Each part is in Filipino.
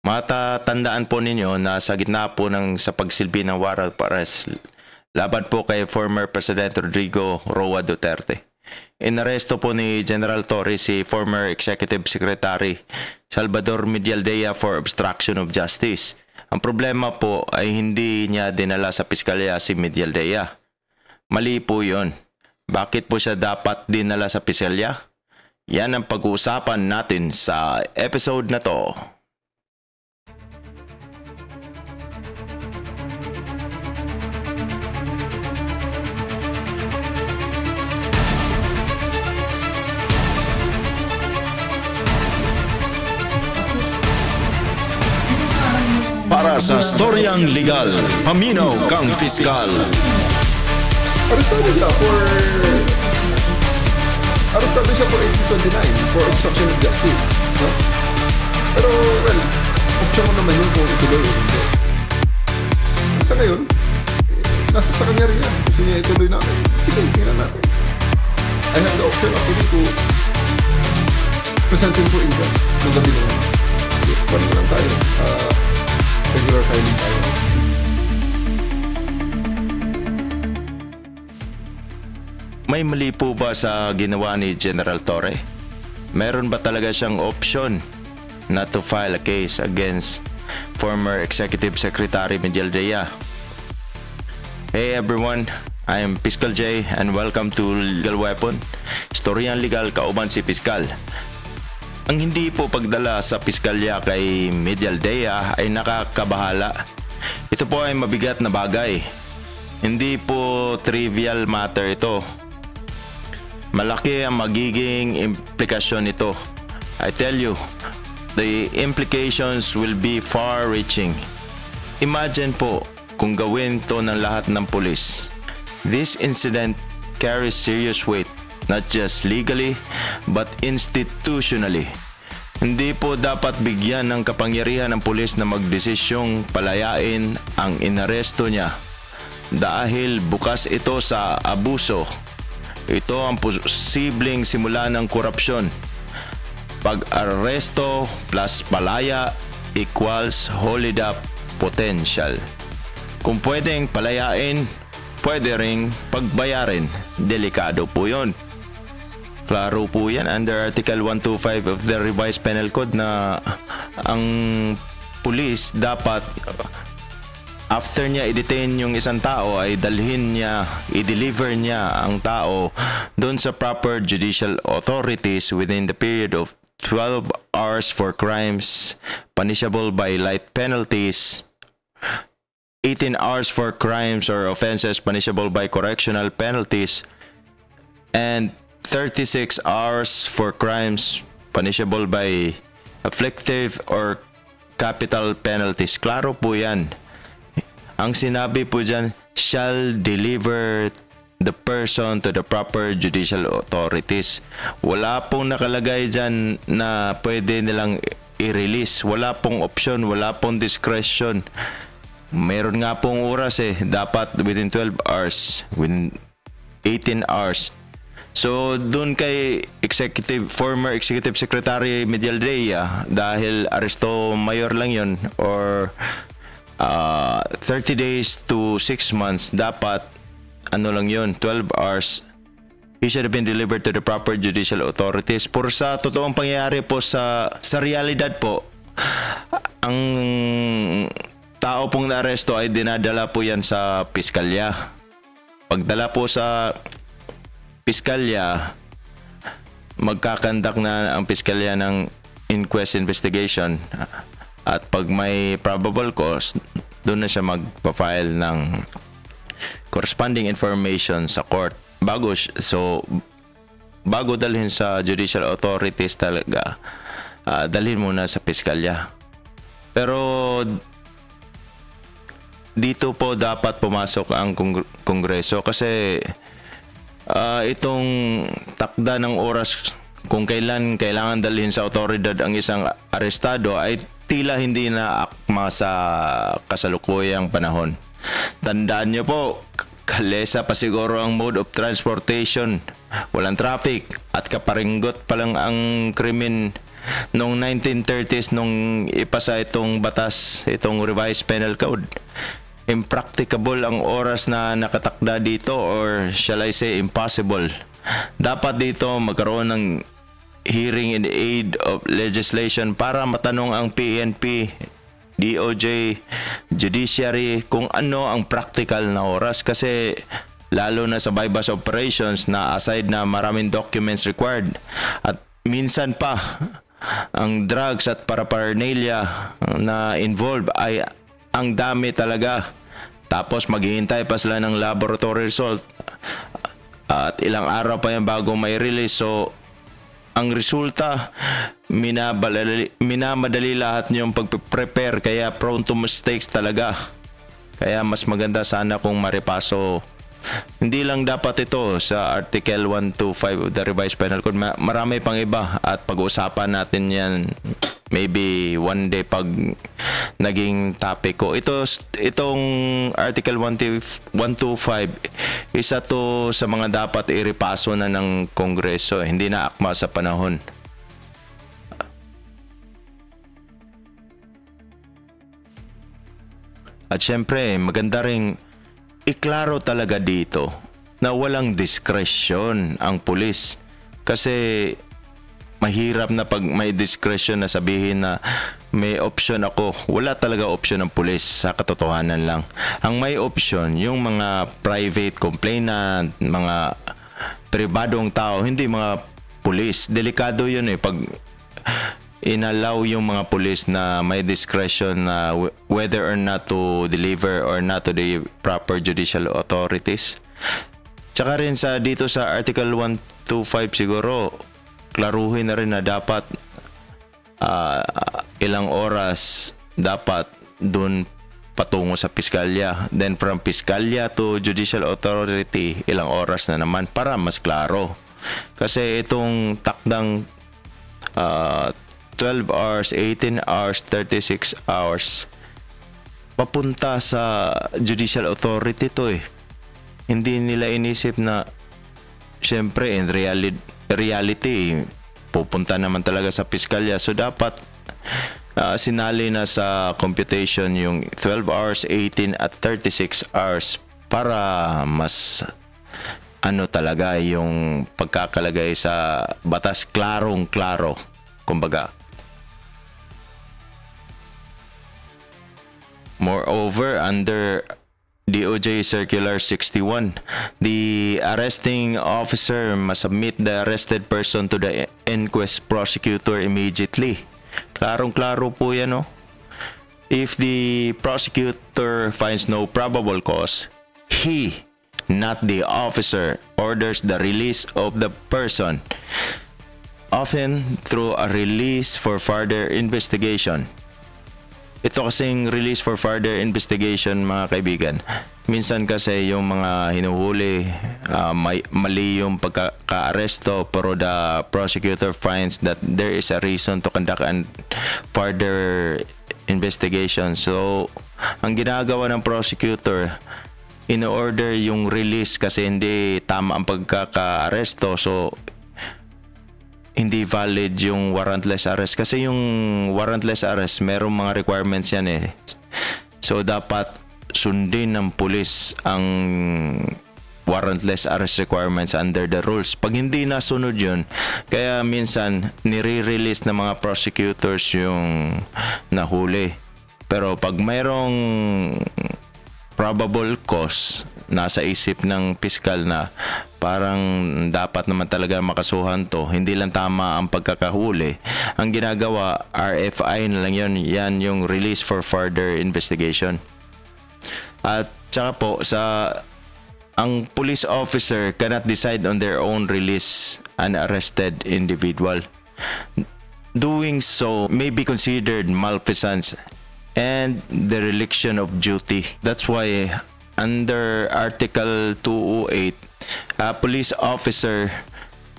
Matatandaan po ninyo na sa gitna po sa pagsilbi ng warrant of arrest laban po kay former President Rodrigo Roa Duterte. Inaresto po ni General Torre si former Executive Secretary Salvador Medialdea for obstruction of justice. Ang problema po ay hindi niya dinala sa piskalya si Medialdea. Mali po yun. Bakit po siya dapat dinala sa piskalya? Yan ang pag-uusapan natin sa episode na to. Para sa storyang legal, paminaw kang fiskal. Arestado siya for 1829 for obstruction of justice. No? Pero, well, option mo naman yun kung ituloy o hindi. Sa ngayon, nasa sa kanya rin yan. Gusto niya ituloy natin. Sige, tingnan natin. I have the option actually to present him for inquest. Nung gabi naman. Sige, paano lang tayo? Regular filing tayo. May mali po ba sa ginawa ni General Torre? Meron ba talaga siyang option not to file a case against former Executive Secretary Medialdea? Hey everyone, I am Piskal J and welcome to Legal Weapon. Storyang legal kauban si Piskal. Ang hindi po pagdala sa piskalya kay Medialdea ay nakakabahala. Ito po ay mabigat na bagay. Hindi po trivial matter ito. Malaki ang magiging implikasyon nito. I tell you, the implications will be far-reaching. Imagine po kung gawin to ng lahat ng pulis. This incident carries serious weight, not just legally, but institutionally. Hindi po dapat bigyan ng kapangyarihan ng pulis na magdesisyong palayain ang inaresto niya dahil bukas ito sa abuso. Ito ang posibleng simula ng korupsyon. Pag-aresto plus palaya equals hold up potential. Kung pwedeng palayain, pwede ring pagbayarin. Delikado po yun. Klaro po yan under Article 125 of the Revised Penal Code na ang pulis dapat after niya i-detain yung isang tao ay dalhin niya, i-deliver niya ang tao doon sa proper judicial authorities within the period of 12 hours for crimes punishable by light penalties, 18 hours for crimes or offenses punishable by correctional penalties, and 36 hours for crimes punishable by afflictive or capital penalties. Klaro po yan. Ang sinabi po dyan, shall deliver the person to the proper judicial authorities. Wala pong nakalagay dyan na pwede nilang i-release. Wala pong option, wala pong discretion. Meron nga pong oras dapat within 12 hours, within 18 hours. So, dun kay former Executive Secretary Medialdea, dahil aresto mayor lang yun or 30 days to 6 months, dapat lang yun, 12 hours. He should have been delivered to the proper judicial authorities. Por sa totoong pangyayari po sa realidad po, ang tao pong naaresto ay dinadala po yan sa piskalya. Pagdala po sa piskalya, magkakandak na ang piskalya ng inquest investigation at pag may probable cause, doon na siya magpa-file ng corresponding information sa court. Bago dalhin sa judicial authorities talaga, dalhin muna sa piskalya. Pero dito po dapat pumasok ang Kongreso kasi itong takda ng oras kung kailan kailangan dalhin sa otoridad ang isang arestado ay tila hindi na akma sa kasalukuyang panahon. Tandaan niyo po, kalesa pa siguro ang mode of transportation. Walang traffic at kaparinggot pa lang ang krimen Noong 1930s, nung ipasa itong batas, itong revised penal code, impracticable ang oras na nakatakda dito, or shall I say impossible. Dapat dito magkaroon ng hearing in aid of legislation para matanong ang PNP, DOJ, Judiciary kung ano ang practical na oras, kasi lalo na sa bypass operations na aside na maraming documents required at minsan pa ang drugs at paraphernalia na involved ay ang dami talaga, tapos maghihintay pa sila ng laboratory result at ilang araw pa yan bago may release. So ang resulta, minamadali lahat yung pag-prepare, kaya prone to mistakes talaga. Kaya mas maganda sana kung maripaso. Hindi lang dapat ito sa Article 125 of the Revised Penal Code. Marami pang iba at pag-uusapan natin yan maybe one day pag naging topic ko. Itong Article 125, isa to sa mga dapat iripaso na ng Kongreso. Hindi na akma sa panahon. At syempre, maganda ring iklaro talaga dito na walang discretion ang pulis. Kasi mahirap na pag may discretion na sabihin na may option ako. Wala talaga option ng pulis, sa katotohanan lang. Ang may option, yung mga private complainant, mga pribadong tao, hindi mga pulis. Delikado yun eh pag inallow yung mga pulis na may discretion na whether or not to deliver or not to the proper judicial authorities. Tsaka rin sa dito sa Article 125 siguro klaruhin na rin na dapat ilang oras dapat dun patungo sa piskalya, then from piskalya to judicial authority ilang oras na naman para mas klaro. Kasi itong takdang 12 hours, 18 hours, 36 hours papunta sa judicial authority to eh. Hindi nila inisip na syempre in reality pupunta naman talaga sa piskalya. So dapat sinali na sa computation yung 12 hours, 18 at 36 hours para mas ano talaga yung pagkakalagay sa batas, klarong-klaro kumbaga. Moreover, under DOJ Circular 61, the arresting officer must submit the arrested person to the inquest prosecutor immediately. Klarong-klaro po yan, no? If the prosecutor finds no probable cause, he, not the officer, orders the release of the person, often through a release for further investigation. Ito kasing release for further investigation, mga kaibigan. Minsan kasi yung mga hinuhuli, mali yung pagka-aresto, pero the prosecutor finds that there is a reason to conduct an further investigation. So, ang ginagawa ng prosecutor, in-order yung release kasi hindi tama ang pagkaka-aresto. So, hindi valid yung warrantless arrest kasi yung warrantless arrest merong mga requirements yan eh, so dapat sundin ng pulis ang warrantless arrest requirements under the rules. Pag hindi nasunod yun, kaya minsan nire-release ng mga prosecutors yung nahuli, pero pag mayroong probable cause nasa isip ng piskal na parang dapat naman talaga makasuhan to, hindi lang tama ang pagkakahuli, ang ginagawa RFI na lang yun, yan yung release for further investigation. At saka po ang police officer cannot decide on their own release an arrested individual. Doing so may be considered malfeasance and dereliction of duty. That's why under Article 208, a police officer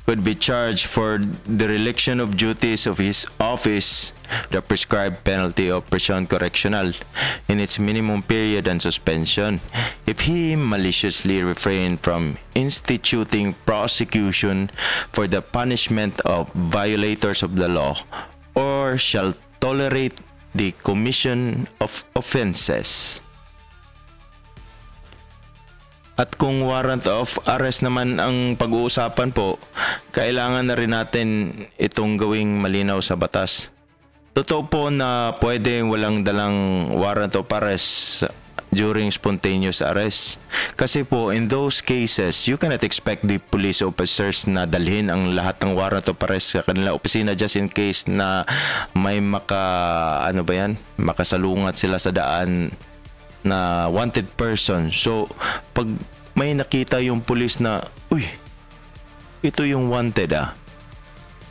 could be charged for dereliction of duties of his office, the prescribed penalty of prison correctional in its minimum period and suspension, if he maliciously refrained from instituting prosecution for the punishment of violators of the law or shall tolerate the commission of offenses. At kung warrant of arrest naman ang pag-uusapan po, kailangan na rin natin itong gawing malinaw sa batas. Totoo po na pwedeng walang dalang warrant of arrest during spontaneous arrest. Kasi po, in those cases, you cannot expect the police officers na dalhin ang lahat ng warrant of arrest sa kanila opisina just in case na may makasalungat sila sa daan na wanted person. So, pag may nakita yung pulis na, uy, ito yung wanted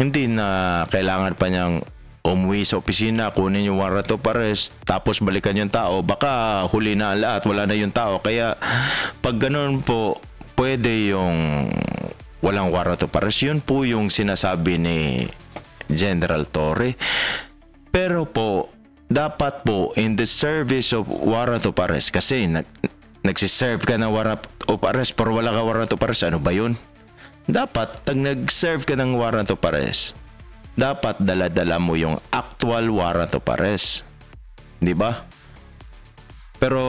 hindi na kailangan pa niyang umuwi sa opisina, kunin yung warrant of arrest, tapos balikan yung tao. Baka huli na lahat, wala na yung tao. Kaya, pag ganun po, pwede yung walang warrant of arrest. Yun po yung sinasabi ni General Torre. Pero po, dapat po in the service of warrant of arrest, kasi nagsiserve ka ng warrant of arrest pero wala ka warrant of arrest, ano ba yun? Dapat pag nag-serve ka ng warrant of arrest, dapat dala-dala mo yung actual warrant of arrest, di ba? Pero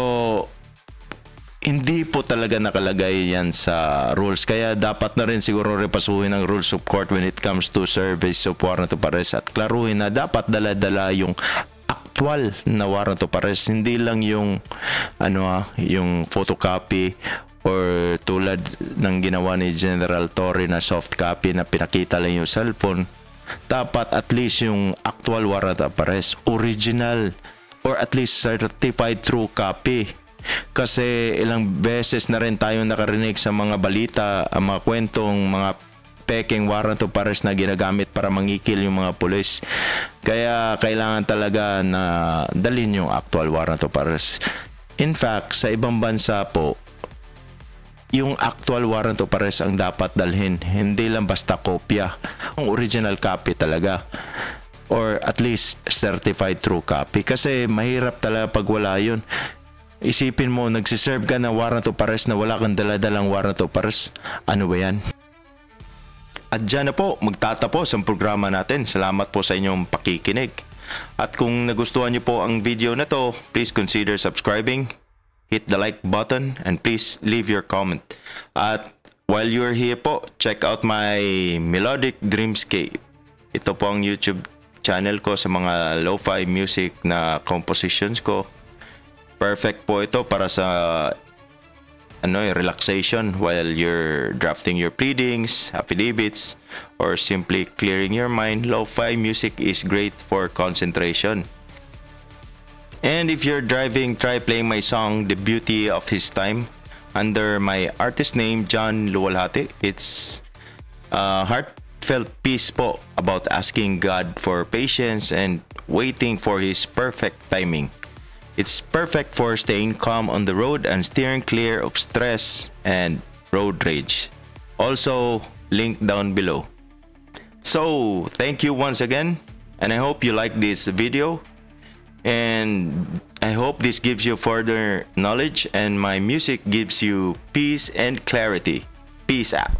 hindi po talaga nakalagay yan sa rules, kaya dapat na rin siguro repasuhin ang rules of court when it comes to service of warrant of arrest at klaruhin na dapat dala-dala yung actual na warrant of arrest, hindi lang yung yung photocopy or tulad ng ginawa ni General Torre na soft copy na pinakita lang yung cellphone. Dapat at least yung actual warrant of arrest, original or at least certified true copy. Kasi ilang beses na rin tayong nakarinig sa mga balita, ang mga kwentong mga peking warrant of arrest na ginagamit para mangikil yung mga pulis. Kaya kailangan talaga na dalhin yung actual warrant of arrest. In fact, sa ibang bansa po, yung actual warrant of arrest ang dapat dalhin. Hindi lang basta kopya. Ang original copy talaga. Or at least certified true copy. Kasi mahirap talaga pag wala yun. Isipin mo, nagsiserve ka ng warrant of arrest na wala kang daladalang warrant of arrest. Ano ba yan? At dyan na po, magtatapos ang programa natin. Salamat po sa inyong pakikinig. At kung nagustuhan niyo po ang video na to, please consider subscribing, hit the like button, and please leave your comment. At while you're here po, check out my Melodic Dreamscape. Ito po ang YouTube channel ko sa mga lo-fi music na compositions ko. Perfect po ito para sa relaxation while you're drafting your pleadings, affidavits, or simply clearing your mind. Lo-fi music is great for concentration. And if you're driving, try playing my song, The Beauty of His Time, under my artist name, John Luwalhati. It's a heartfelt piece po about asking God for patience and waiting for His perfect timing. It's perfect for staying calm on the road and steering clear of stress and road rage. Also, link down below. So, thank you once again, and I hope you like this video. And I hope this gives you further knowledge and my music gives you peace and clarity. Peace out.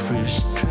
Frustration.